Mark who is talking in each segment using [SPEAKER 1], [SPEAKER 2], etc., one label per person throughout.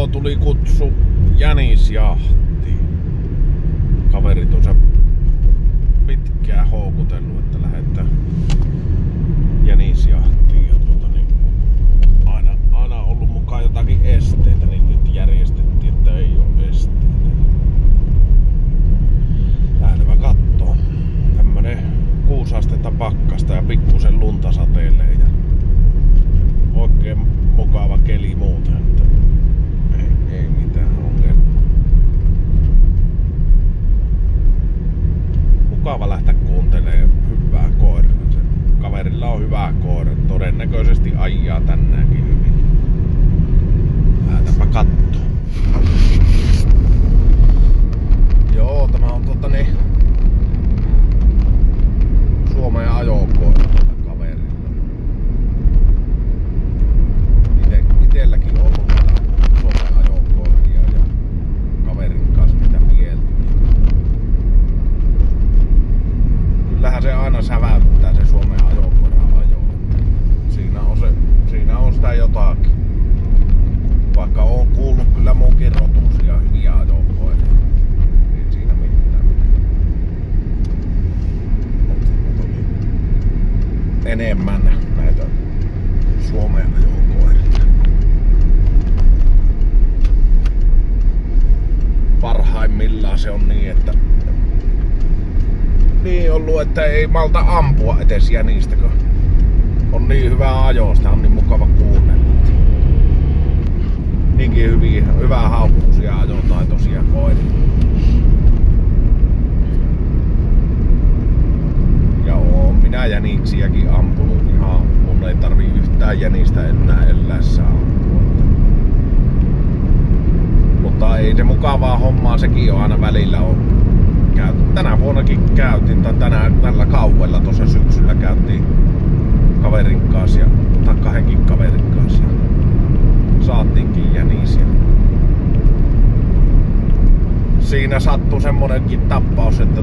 [SPEAKER 1] Joo, tuli kutsu jänisjahtiin. Kaverit on se pitkään houkutellut, että lähdetään jänisjahtiin. Ja aina ollut mukaan jotakin esteitä, niin nyt järjestettiin, että ei ole esteitä. Lähdetään kattoon. Tämmönen 6 astetta pakkasta ja pikkusen lunta satelee ja oikein mukava keli muuten. Ei mitään ongelmaa. Mukava lähteä kuuntelemaan hyvää koiraa. Kaverilla on hyvä koira. Todennäköisesti ajaa tänäänkin hyvin. Lähdetäänpä kattoo. Joo, tämä on Suomen ajokoira tällä kaverilla. Itelläkin on ollut näitä Suomen ajokoiria ja kaverin kanssa mitä mieltä. Kyllähän se aina säväyttää se Suomen ajokoiran ajo. Siinä on sitä jotakin. Vaikka on kuullut kyllä munkin rotuisia hyviä ajokoiria. Ei siinä mitään. Enemmän näitä Suomen ajokoiria. Parhaimmillaan se on niin, että niin ollut, että ei malta ampua edes jänistä, kun on niin hyvää ajosta, on niin mukava kuunnella. Niinkin hyvää haukkuisia ajotaitoisia koiria. Ja oon minä jäniksiäkin ampunut ihan, mun ei tarvii yhtään jänistä enää ellässä ampua. Mutta ei se mukavaa hommaa, sekin on aina välillä on. Tänä vuonnakin käytiin, tai tällä kaudella tuossa syksyllä käytiin kaverin kanssa, tai 2 kaverin kanssa. Saattiinkin jänisiä. Siinä sattui semmonenkin tappaus, että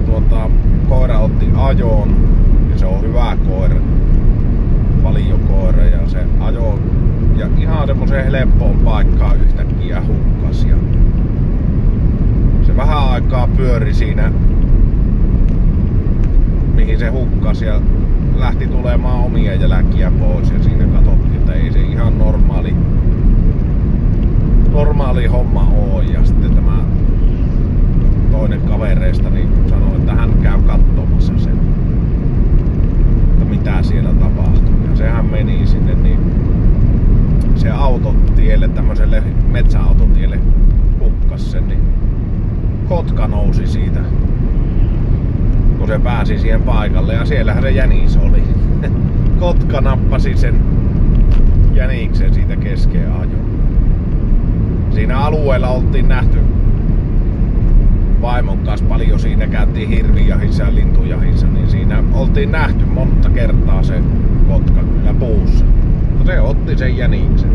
[SPEAKER 1] koira otti ajoon, ja se on hyvä koira, valiokoira, ja se ajoi ja ihan semmoiseen helppoon paikkaan yhtäkkiä hukkas. Ja se vähän aikaa pyöri siinä, mihin se hukkasi, ja lähti tulemaan omia jälkiä pois, ja siinä katsottiin, että ei se ihan normaali homma oo. Ja sitten tämä toinen kavereista niin sanoi, että hän käy katsomassa sen, että mitä siellä tapahtui. Ja sehän meni sinne niin se autotielle, tämmöiselle metsäautotielle hukkas sen, niin kotka nousi siitä, kun se pääsi siihen paikalle, ja siellähän se jänis oli. Kotka nappasi sen jäniksen siitä keskeen ajoon. Siinä alueella oltiin nähty vaimon kanssa paljon, siinä käytiin hirvijahissa ja lintujahissa, niin siinä oltiin nähty monta kertaa se kotka kyllä puussa. Mutta se otti sen jäniksen.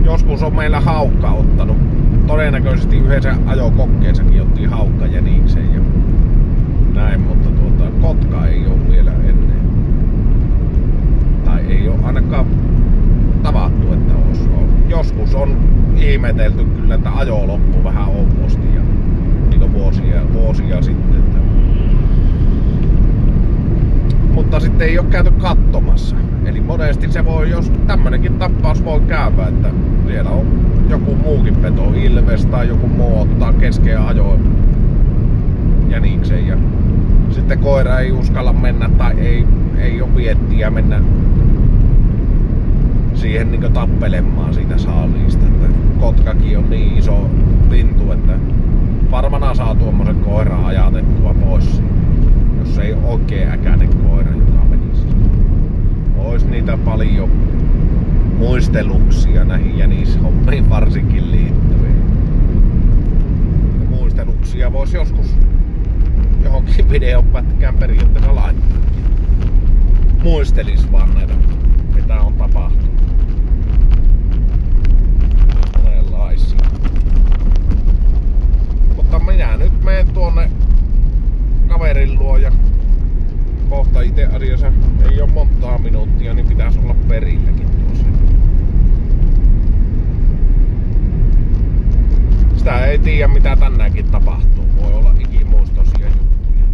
[SPEAKER 1] Joskus on meillä haukka ottanut. Todennäköisesti yhdessä ajokokkeensakin otti haukka jäniksen ja näin, mutta kotka ei ole vielä ennen. Tai ei ole ainakaan tavattu, että olisi ollut. Joskus on ihmetelty kyllä, että ajo loppui vähän oudosti ja niitä vuosia sitten. Että mutta sitten ei ole käyty katsomassa. Eli monesti se voi, jos tämmönenkin tappaus voi käydä, että siellä on joku muukin peto, ilves tai joku muu ottaa keskeen ajoin jäniksen ja sitten koira ei uskalla mennä tai ei ole viettiä mennä siihen niin tappelemaan siitä saaliista. Että kotkakin on niin iso lintu, että varmana saa tuommoisen koiran ajatettua pois siitä, jos ei oikein äkäinen koira, joka menisi. Ois niitä paljon muisteluksia näihin jänishommiin varsinkin liittyen. Ja muisteluksia vois joskus johonkin videopätkään periaatteessa laittaa. Muistelis vaan näitä, mitä on tapahtunut. Monenlaisia. Mutta minä nyt menen tuonne kaverin luo ja kohta itse asiassa ei ole montaa minuuttia, niin pitäisi olla perilläkin tuossa. ei tiedä mitä tänäänkin tapahtuu. Voi olla ikimuistoisia juttuja.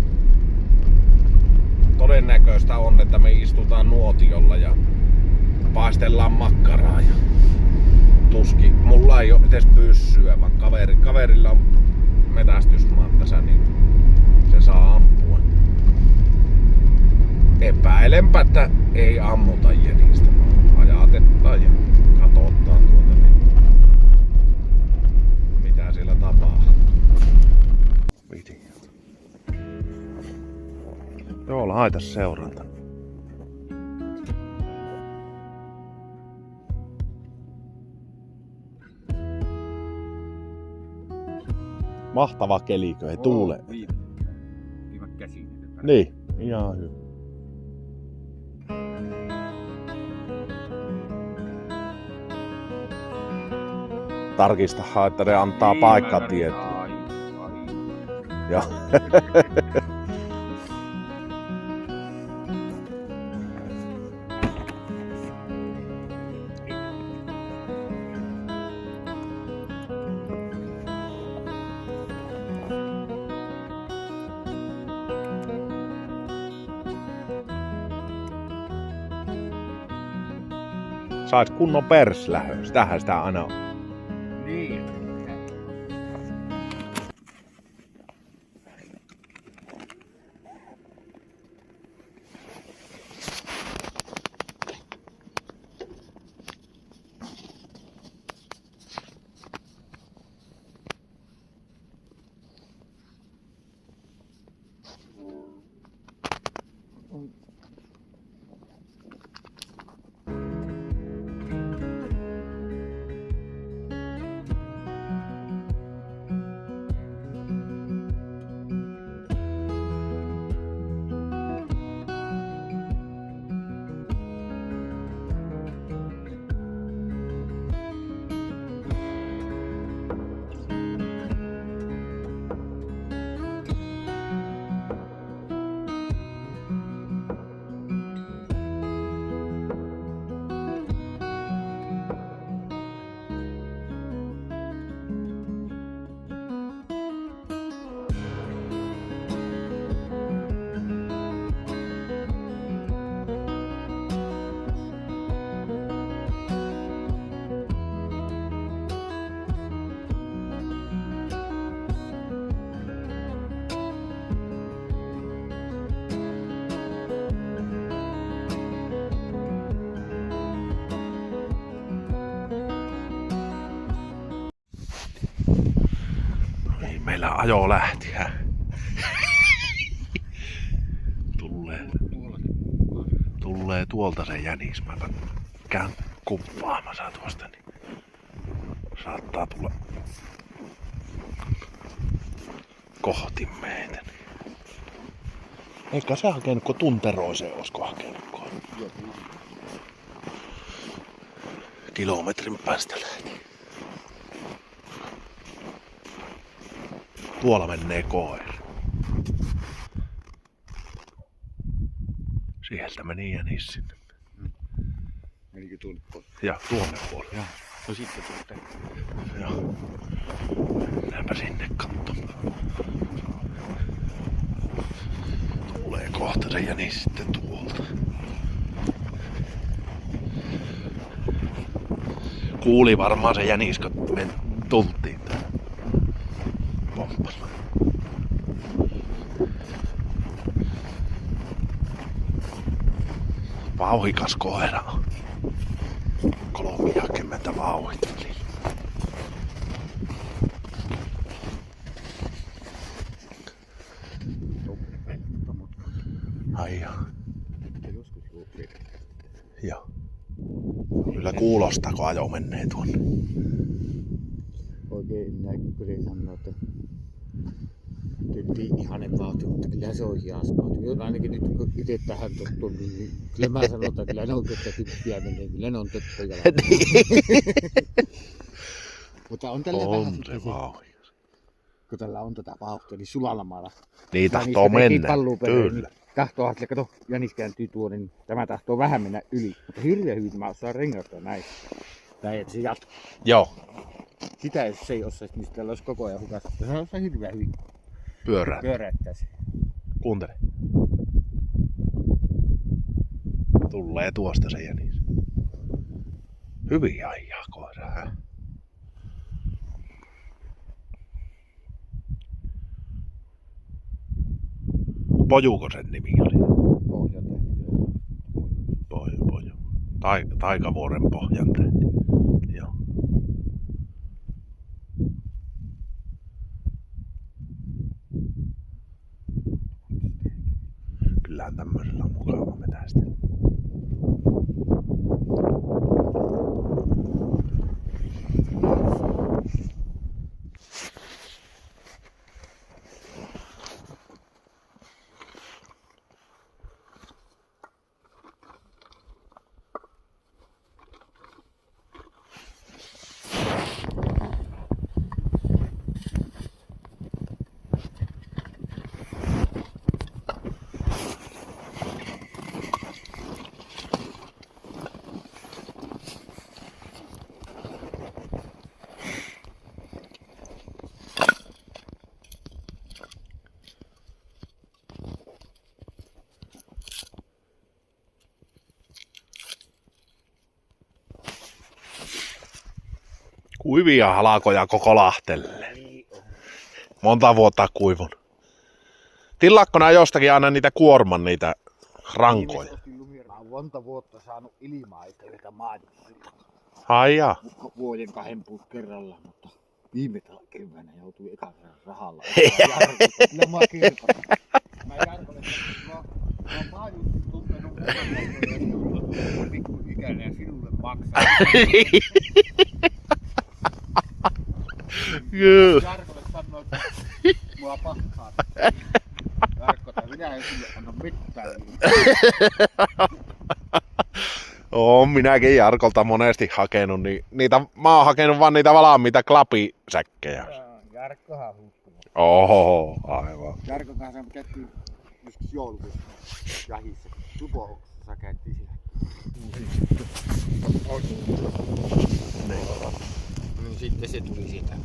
[SPEAKER 1] Todennäköistä on, että me istutaan nuotiolla ja paistellaan makkaraa. Ja tuski. Mulla ei oo edes pyssyä, vaan kaverilla on metästysmaat tässä, niin se saa ampua. Epäilenpä, että ei ammuta jänistä, vaan ajatetaan ja katsotaan tuota, niin mitä siellä tapahtuu. Joo, laita seuranta. Mahtava kelikö, ei tuule.
[SPEAKER 2] Viime käsiin.
[SPEAKER 1] Niin, ihan hyvä. Tarkistahan, että ne antaa paikkatietoa. Joo. Sais kunnon perslähö, sitähän sitä aina on.
[SPEAKER 2] Niin.
[SPEAKER 1] Meillä ajo lähti, Tulee tuolta se jänis. Mä käyn kuvaamassa tuosta, niin saattaa tulla kohti meitä. Eikä se hakenut, kun Tunteroiseen olisiko hakenut. Kilometrin päästä lähti. Tuolla menee koira. Sieltä meni jänis sinne.
[SPEAKER 2] Menikö tuonne puolelle?
[SPEAKER 1] Ja tuonne puolelle.
[SPEAKER 2] Joo. No sitten tuonne.
[SPEAKER 1] Joo. Mennäänpä sinne katsomaan. Tulee kohta se jänis sitten tuolta. Kuuli varmaan se jänis, kun me tultiin tähän pomppalla. Vauhikas koira on. 30 vauhit. Ai joo. Joo. Kyllä kuulostaa, kun ajo menee tuonne.
[SPEAKER 2] Oikein näkyy, se sanoo, että ihanen vauhti, mutta kyllä se on hias vauhti. Ainakin nyt kun itse tähän tottuu, niin kyllä mä sanon, että kyllä ne on kyppiä menee, kyllä ne on töppöjä. Mutta on tällä vähän sitten se, kun tällä on tätä vauhtia, niin Sulalamaalla.
[SPEAKER 1] Niin tahtoo mennä,
[SPEAKER 2] kyllä. Niin tahtoo, että kato, jänis kääntyy tuonne, niin tämä tahtoo vähän mennä yli. Mutta hirveän hyvin mä osaan rengastaa näin. Tai että se jatkuu.
[SPEAKER 1] Joo.
[SPEAKER 2] Sitä jos se ei osaisi, niin sitä olisi koko ajan hukassa. Se on hirveän hyvin
[SPEAKER 3] Pyöräyttäisi.
[SPEAKER 1] Kuuntele. Tulee tuosta se jänis. Hyvin ajaa koira. Pojuko sen nimi oli? Poju. Taikavuoren pohjantähti. Joo. Kyllähän tämmöisellä on mukava metästellä. Kuivia halakoja koko Lahtelle. Monta vuotta kuivun. Tillaatko nää jostakin aina niitä kuorman niitä rankoja?
[SPEAKER 2] Mä oon monta vuotta saanut ilmaista yhtä maailmaa.
[SPEAKER 1] Ai jaa.
[SPEAKER 2] Vuoden 2 kerralla, mutta viime keväänä joutui ekan kerran rahalla. Kyllä mä kirkotin. Mä Jarkolle sanoin, mä oon paljon tuntenut pikku ikäinen ja sinulle maksaa. Jarkolle sanoi, että mua pahtaa. Jarkko, minä en sille anna mitään.
[SPEAKER 1] Oon minäkin Jarkolta monesti hakenut, niin mä oon hakenut vaan niitä valmiita klapisäkkejä.
[SPEAKER 2] Jarkkohan hukkuu.
[SPEAKER 1] Oho, aivan.
[SPEAKER 2] Jarkon kanssa me käytiin joskus joulukuussa jahissa. Tupo-oksassa käytiin siellä. Niin sitten se tuli siitä.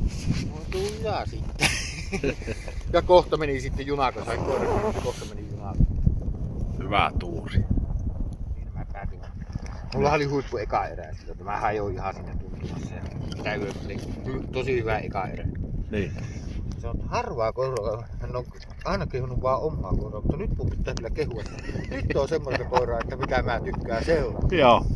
[SPEAKER 2] No tullaan sitten. Ja kohta meni sitten junaan, kun sain koiran. Kohta meni junaan.
[SPEAKER 1] Hyvä tuuri.
[SPEAKER 2] Niin mä päätin. Mulla oli huippu eka erä. Mä hajoin ihan sinne tuntumassa. Tosi hyvä eka erä.
[SPEAKER 1] Niin.
[SPEAKER 2] Se on harvaa koiraa. Hän on aina kehunut vaan omaa koiraa, mutta nyt mun pitää kyllä kehua. Nyt on semmoista koiraa, että mitä mä tykkään seurata.
[SPEAKER 1] Joo.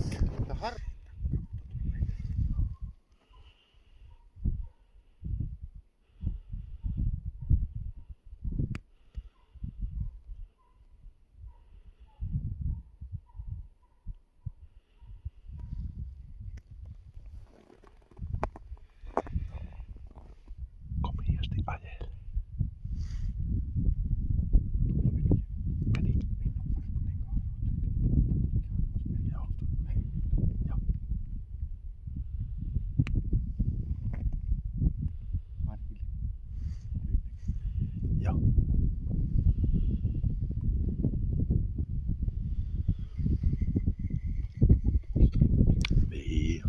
[SPEAKER 1] Komiasti ajele. Joo. Niin.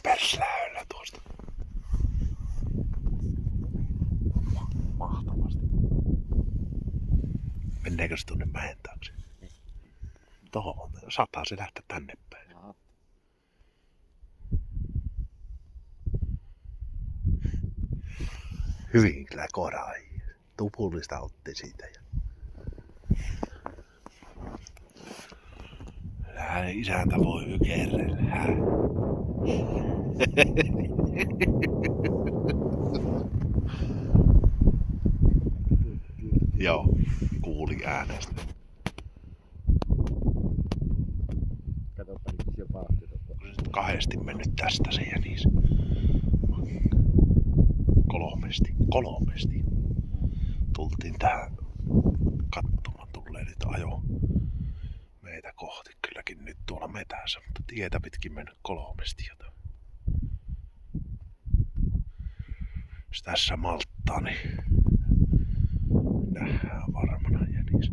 [SPEAKER 1] Persläyllä tuosta. Mahtavasti. Menneekö se tuonne mäen taakse? Tohon. Saattaa se lähteä tänne päin. Hyvin kyllä koira ajaa. Tupullista otti siitä. Hän isäntä voi ykerrellä. Joo, kuuli äänestä.
[SPEAKER 2] Katsotaan nyt se paatti.
[SPEAKER 1] Kahdesti mennyt tästä se jänis. Kolmesti. Tultiin tähän katsomaan, tulee nyt ajo meitä kohti kylläkin nyt tuolla metässä, mutta tietä pitkin mennyt kolmesti jotain. Jos tässä malttaa, niin nähdään varmana jänis.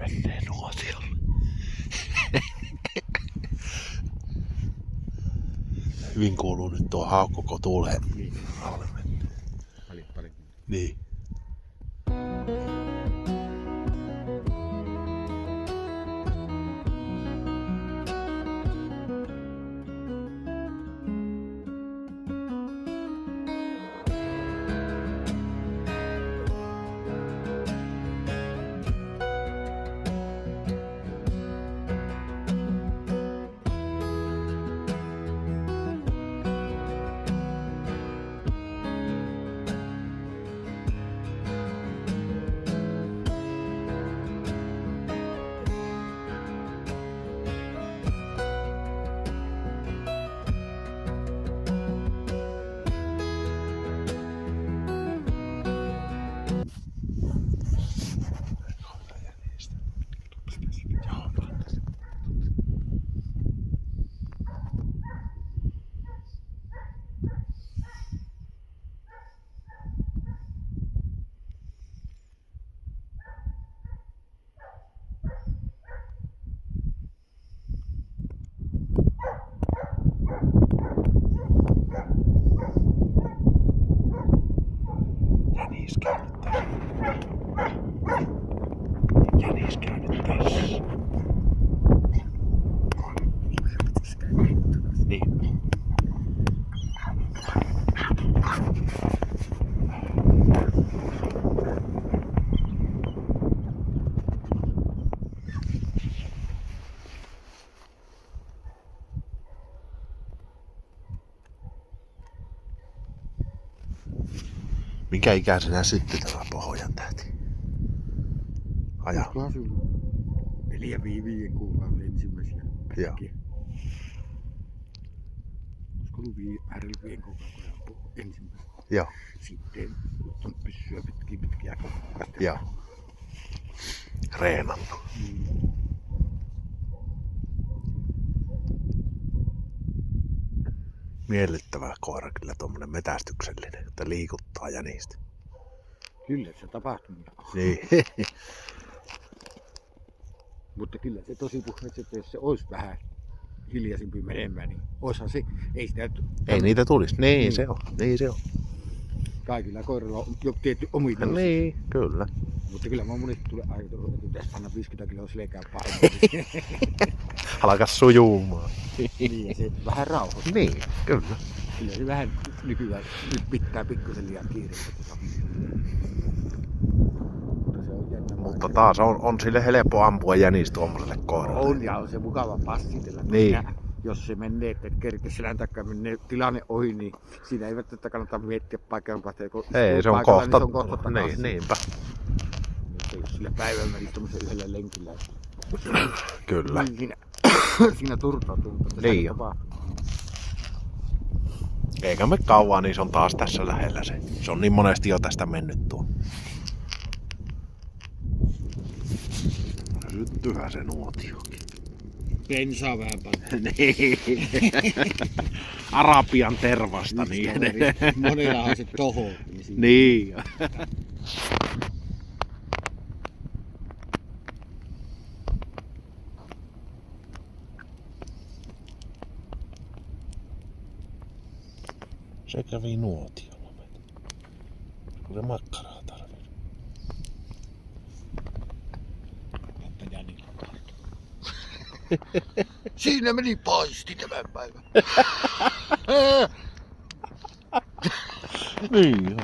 [SPEAKER 1] menee nuotiolle. Hyvin kuuluu nyt tuo haukko, kun tuulee alle menee. Niin. Jänis käynyt tässä. Niin. Minkä ikäisenä syttyi tämä Pohjan tähti? Aja.
[SPEAKER 2] Olisikohan sun 4-5 kuukauden ensimmäisiä pätkiä? Olisiko ollut 5 kuukauden ensimmäisiä?
[SPEAKER 1] Joo.
[SPEAKER 2] Sitten on pyssyä pitkiä kuukautta.
[SPEAKER 1] Joo. Reenannut. Miellyttävä koira kyllä tuommoinen metästyksellinen, että liikuttaa jänistä.
[SPEAKER 2] Kyllä se tapahtuu.
[SPEAKER 1] Niin.
[SPEAKER 2] Mutta kyllä se tosi puheessa, että jos se olisi vähän hiljaisempi menemään, niin olisihan se, ei sitä...
[SPEAKER 1] Ei niitä tulisi. Niin se on. Niin se on.
[SPEAKER 2] Kaikilla koirilla on jo tietty ominaisuus.
[SPEAKER 1] Niin, kyllä.
[SPEAKER 2] Mutta kyllä mä monesti tulee ajatella, että pitäisi panna 50 kiloa selkään painoa.
[SPEAKER 1] Alkas sujuumaan.
[SPEAKER 2] Niin, ja se vähän rauhoittaa.
[SPEAKER 1] Niin, kyllä.
[SPEAKER 2] Kyllä se vähän nykyään nyt pitää pikkusen liian kiireistä. Mutta se on jännä.
[SPEAKER 1] Mutta taas on sille helppo ampua jänis tuommoiselle koiralle.
[SPEAKER 2] On, ja on se mukava passitella.
[SPEAKER 1] Niin.
[SPEAKER 2] Jos se menee, että kerkesi selän takaa menee tilanne ohi, niin siinä ei välttämättä kannata miettiä paikan päästä.
[SPEAKER 1] Ei, se on kohta.
[SPEAKER 2] Niin se on kohta
[SPEAKER 1] niin, niinpä.
[SPEAKER 2] Mutta jos sillä päivällä menisi tommosen yhdellä lenkillä.
[SPEAKER 1] Kyllä.
[SPEAKER 2] Niin siinä turtautuu, mutta
[SPEAKER 1] niin jo. Eikä me kauan, niin se on taas tässä lähellä se. Se on niin monesti jo tästä mennyt tuo. Syttyhän se nuotiokin.
[SPEAKER 2] Bensaa vähän paljon.
[SPEAKER 1] Niin. Arabian tervasta niin.
[SPEAKER 2] Monellahan se toho.
[SPEAKER 1] Niin. Se kävi nuotiolla. Kun se makkaraa tarvii.
[SPEAKER 2] Jotta jänillä tahto. Siinä meni paisti tämän päivän.
[SPEAKER 1] Niin.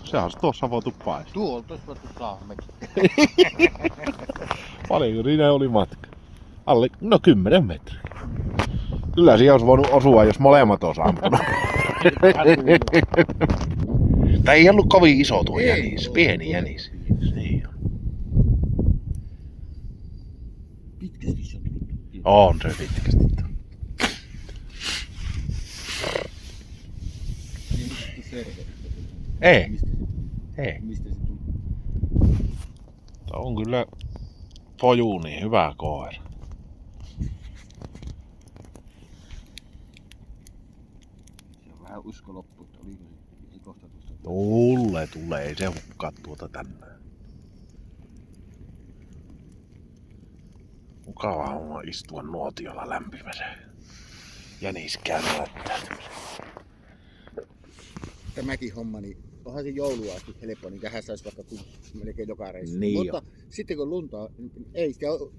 [SPEAKER 1] Sehän olisi tuossa voitu paistaa.
[SPEAKER 2] Tuolta olisi voitu saamekin.
[SPEAKER 1] Paljonko siinä oli matka? Alle, 10 metriä. Kyllä siihen olisi voinut osua, jos molemmat olisi ampunut. Tämä ei ollut kovin iso tuo jänis, pieni jänis. Niin on.
[SPEAKER 2] Pitkästi se on tullut.
[SPEAKER 1] On se pitkästi. Ei. Ei.
[SPEAKER 2] Mistä se tuli?
[SPEAKER 1] Tämä on kyllä Pojuuni hyvä koira.
[SPEAKER 2] Se on vähän usko loppu, että oliko se ei kohta tuosta.
[SPEAKER 1] Tulee, ei se hukkaa tuota tänään. Mukava homma istua nuotiolla lämpimässä. Jäniskään näyttäytymisen.
[SPEAKER 2] Tämäkin homma, niin onhan se joulua asti helppo, niin tähän saisi vaikka melkein joka reissu.
[SPEAKER 1] Niin
[SPEAKER 2] Mutta sitten kun lunta on, niin ei sitä ole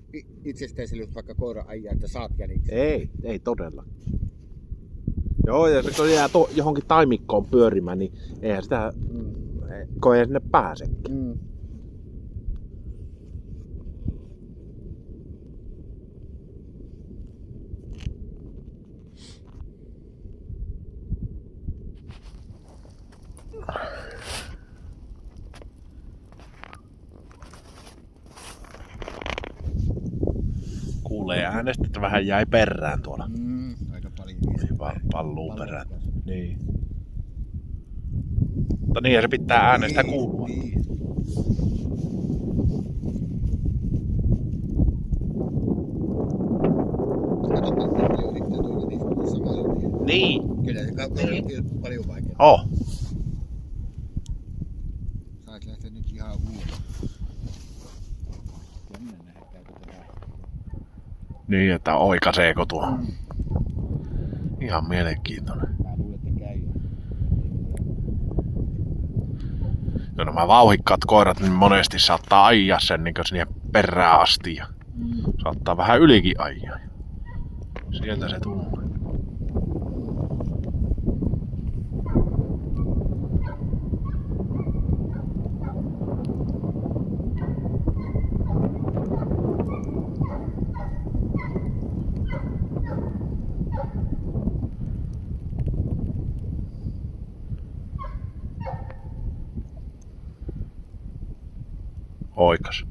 [SPEAKER 2] itsestäänselvyys vaikka koira ajaa, että saat jäniksen.
[SPEAKER 1] Ei todella. Joo, ja se kun jää johonkin taimikkoon pyörimään, niin eihän sitä, kun ei sinne pääse. Kuulee äänestä, että vähän jäi perään tuolla.
[SPEAKER 2] Aika paljon.
[SPEAKER 1] Palluu perään. Niin. Mutta niin, se pitää äänestä kuulua.
[SPEAKER 2] Niin.
[SPEAKER 1] Niin.
[SPEAKER 2] Kyllä se kaupunki on paljon vaikeaa.
[SPEAKER 1] Oh.
[SPEAKER 2] Sait lähteä nyt ihan uudelleen. Jännä nähdä, käykö tätä.
[SPEAKER 1] Niin, että oikaiseeko tuo. Ihan mielenkiintoinen.
[SPEAKER 2] Mä luulen, että käy.
[SPEAKER 1] No nämä vauhikkaat koirat niin monesti saattaa ajaa sen niin sinne perään asti ja saattaa vähän ylikin ajaa. Sieltä se tulee. Oikas.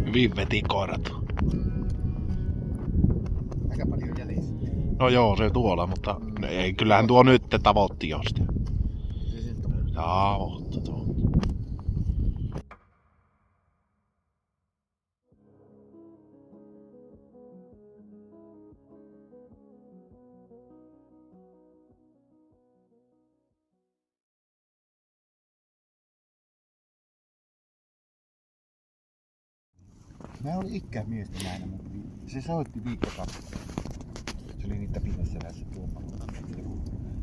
[SPEAKER 1] Hyvin veti koirat.
[SPEAKER 2] Aika paljon jäljessä.
[SPEAKER 1] No joo, se tuolla, mutta ei, kyllähän tuo nyt tavoitti josti. Tavoitti tuo.
[SPEAKER 2] Mä olin ikämiestä näin, mutta se soitti viikko kaksi. Se oli niitä Pihasselässä tuomalla.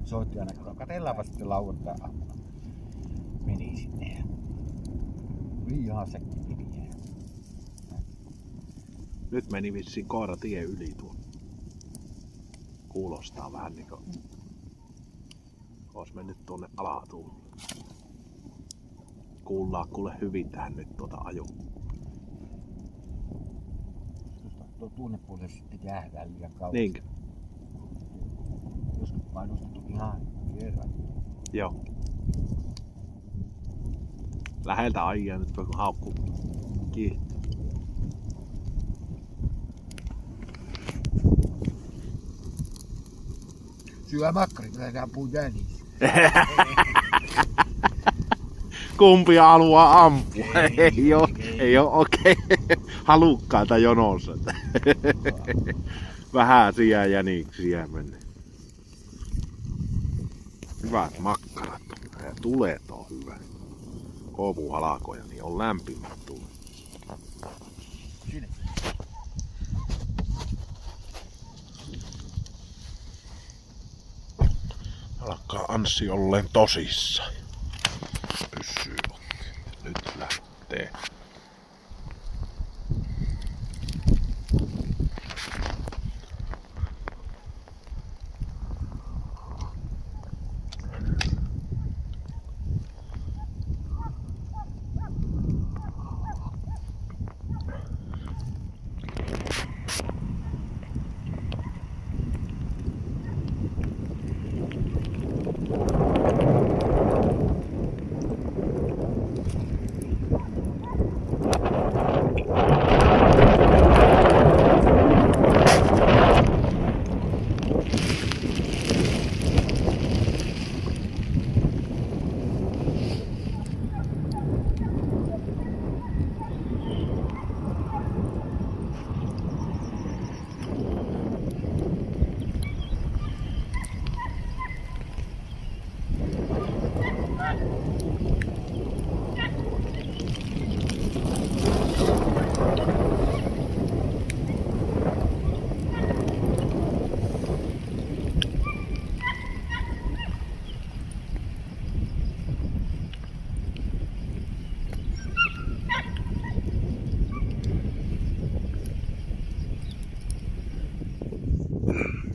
[SPEAKER 2] Soitti aina, katsellaanpa sitten lauantai-aamuna. Meni sinne. Ihan säkki piliä.
[SPEAKER 1] Nyt meni vissiin koira tie yli tuo. Kuulostaa vähän niinku ois mennyt tuonne alatuun. Kuullaan kuule hyvin tähän nyt tuota ajoa.
[SPEAKER 2] Tuonne puolelle sitten jäähdään liian kauan.
[SPEAKER 1] Niinkö?
[SPEAKER 2] Joskus painostettu ihan kerran.
[SPEAKER 1] Joo. Läheltä ajaa nyt kun haukku kiihtyy.
[SPEAKER 2] Syö makkari, kyllä se ampuu jänissä.
[SPEAKER 1] Kumpi haluaa ampua? Ei oo okei. Halukkaita jonossa. Vähän sijaa jäniksiä menee. Hyvät makkarat on. Tuleet on hyvä. Kovuhalakoja, niin on lämpimät tulet. Anssi olleen tosissaan. Pyssyy otti. Nyt lähtee.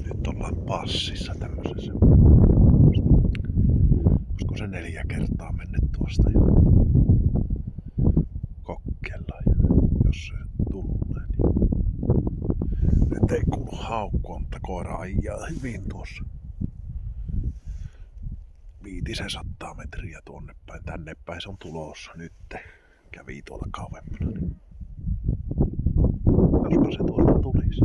[SPEAKER 1] Nyt ollaan passissa tämmöisessä. Olisiko se 4 kertaa mennyt tuosta jo kokkeella, jos se tulee. Niin. Nyt ei kuulu haukkua, mutta koira ajaa hyvin tuossa. 500 metriä tuonne päin. Tänne päin se on tulossa nyt. Kävi tuolla kauempana. Niin. Jospa se tuolta tulisi.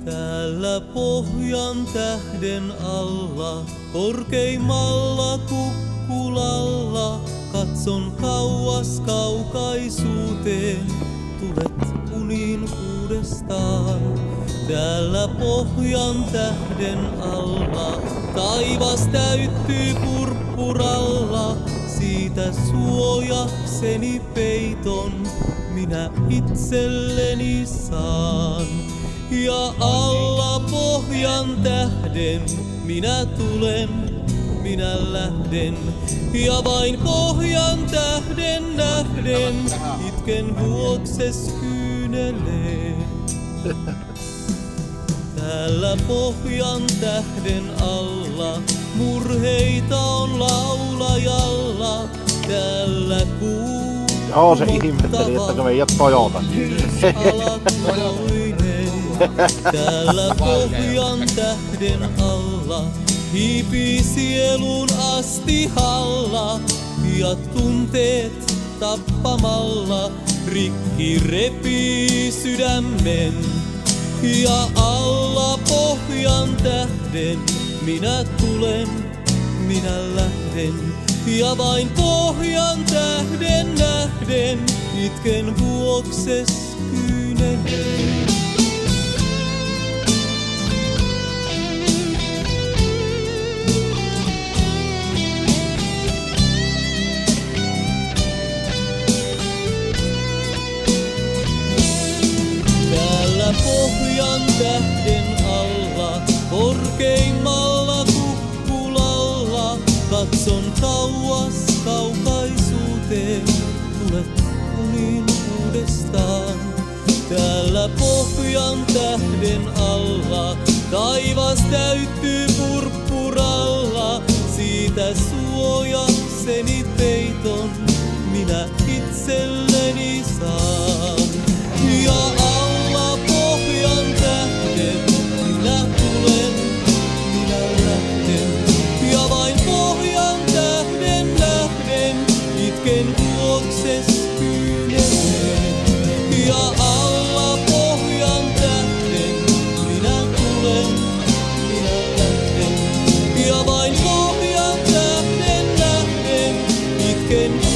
[SPEAKER 4] Täällä pohjan tähden alla, korkeimmalla kukkulalla, katson kauas kaukaisuuteen, tulet uniin uudestaan. Täällä pohjan tähden alla, taivas täyttyy purppuralla, siitä suojakseni peiton minä itselleni saan. Ja alla pohjan tähden minä tulen, minä lähden. Ja vain pohjan tähden nähden itken vuokses kyynelee. Täällä pohjan tähden alla murheita on laulajalla. Täällä
[SPEAKER 1] Joo, se ihmetteli, että se ei ole Toyota.
[SPEAKER 4] Täällä pohjan tähden alla hiipii sielun astihalla ja tunteet tappamalla rikki repii sydämen. Ja alla pohjan tähden minä tulen, minä lähden. Ja vain pohjan tähden nähden itken vuokses kyynelen. Täällä pohjan tähden alla, korkeimmalla kukkulalla, katson kauas kaukaisuuteen, tulet uniin uudestaan. Täällä pohjan tähden alla, taivas täyttyy purppuralla, siitä suojakseni peiton minä itselleni saan. Ja alla pohjan tähden minä tulen, minä lähden. Ja vain pohjan tähden nähden itken vuokses kyyneleen. Ja alla pohjan tähden minä tulen, minä lähden. Ja vain pohjan tähden nähden itken